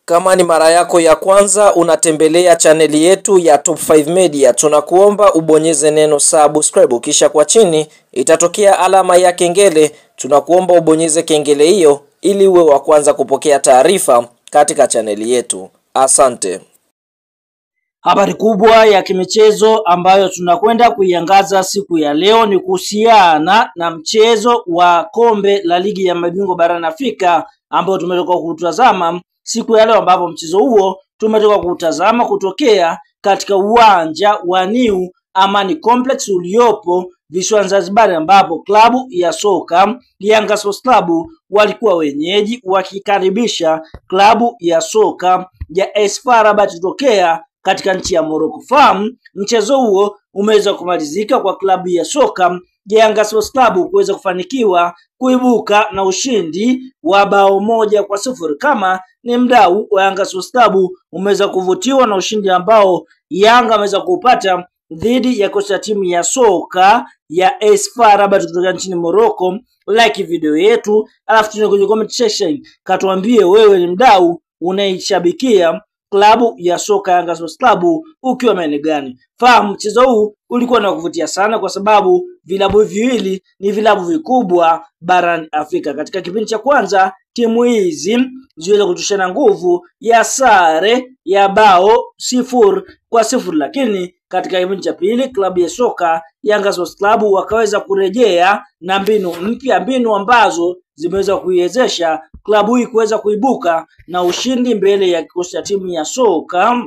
Kama ni mara yako ya kwanza unatembelea chaneli yetu ya Top 5 Media, tunakuomba ubonyeze neno subscribe, kisha kwa chini itatokea alama ya kengele. Tunakuomba ubonyeze kengele hiyo ili uwe wa kwanza kupokea taarifa katika chaneli yetu. Asante. Habari kubwa ya kimichezo ambayo tunakwenda kuiangaza siku ya leo ni kuhusiana na mchezo wa kombe la ligi ya mabingwa barani Afrika ambao tumetoka kutazama siku ya leo, ambapo mchezo huo tumetoka kutazama kutokea katika uwanja wa New Amani Complex uliopo visiwani Zanzibar, ambapo klabu ya soka Yanga Sports Club walikuwa wenyeji wakikaribisha klabu ya soka ya AS FAR Rabat kutokea katika nchi ya Morocco. Mchezo huo umeweza kumalizika kwa klabu ya soka Yanga Sports Club kuweza kufanikiwa kuibuka na ushindi wa bao 1-0. Kama ni mdau wa Yanga Sports Club, umeweza kuvutiwa na ushindi ambao Yanga ameweza kupata dhidi ya kocha timu ya soka ya AS FAR Rabat kutoka nchini Morocco. Like video yetu, alafu tuende kwenye comment section katuambie wewe ni mdau unaishabikia klabu ya soka Yanga Sports Club ukiwa maeneo gani. Mchezo huu ulikuwa na kuvutia sana kwa sababu vilabu viwili ni vilabu vikubwa barani Afrika. Katika kipindi cha kwanza timu hizi ziweza kutushana nguvu ya sare ya bao 0-0, lakini katika kipindi cha pili klabu ya soka Yanga Sports Club wakaweza kurejea na mbinu mpya, mbinu ambazo zimeweza kuiwezesha klabu hii kuweza kuibuka na ushindi mbele ya kikosi cha timu ya soka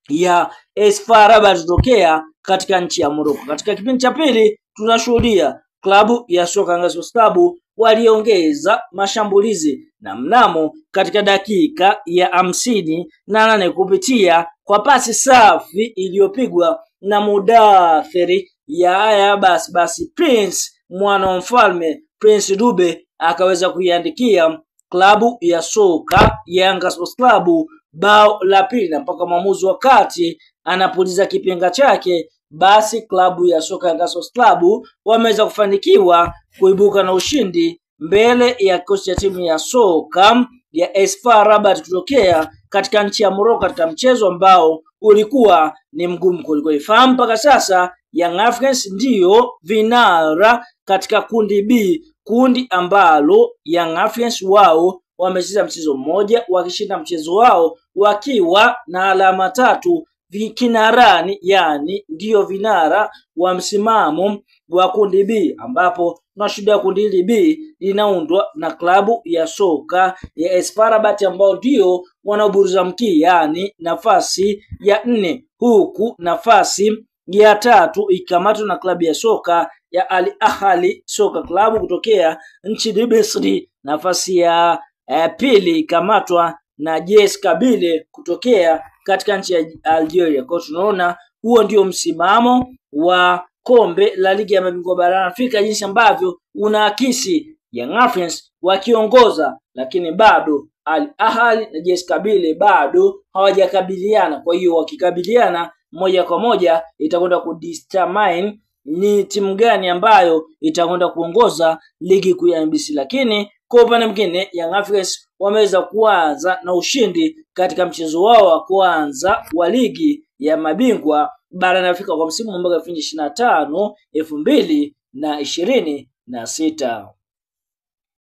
ya AS FAR Rabat kutokea katika nchi ya Morocco. Katika kipindi cha pili tunashuhudia klabu ya soka Yanga Sports Club waliongeza mashambulizi na mnamo katika dakika ya 58 kupitia kwa pasi safi iliyopigwa na Mudathiri ya basi Prince mwana wa mfalme Prince Dube akaweza kuiandikia klabu ya soka Yanga Sports Club bao la pili, na mpaka mwamuzi wakati anapuliza kipenga chake, basi klabu ya soka Yanga Sports Club wameweza kufanikiwa kuibuka na ushindi mbele ya kikosi cha timu ya soka ya AS FAR Rabat kutokea katika nchi ya Morocco, katika mchezo ambao ulikuwa ni mgumu kwelikweli. Mpaka sasa Young Africans ndiyo vinara katika kundi B, kundi ambalo Young Africans wao wamecheza mchezo mmoja wakishinda mchezo wao wakiwa na alama 3 vikinarani, yani ndiyo vinara wa msimamo wa kundi B, ambapo tunashuhudia kundi hili B linaundwa na klabu ya soka ya AS FAR Rabat ambao ndio wanaoburuza mkia, yani nafasi ya 4, huku nafasi ya 3 ikamatwa na klabu ya soka ya Al Ahly Soka Club kutokea nchini Misri. Nafasi ya pili ikamatwa na JS Kabylie kutokea katika nchi ya Algeria. Kwa tunaona huo ndio msimamo wa kombe la ligi ya mabingwa barani Afrika, jinsi ambavyo unaakisi Young Africans wakiongoza, lakini bado Al Ahly na JS Kabylie bado hawajakabiliana. Kwa hiyo wakikabiliana moja kwa moja itakwenda kudetermine ni timu gani ambayo itakwenda kuongoza ligi kuu ya NBC. Lakini kwa upande mwingine Young Africans wameweza kuanza na ushindi katika mchezo wao wa kwanza wa ligi ya mabingwa barani Afrika kwa msimu wa 2025-2026.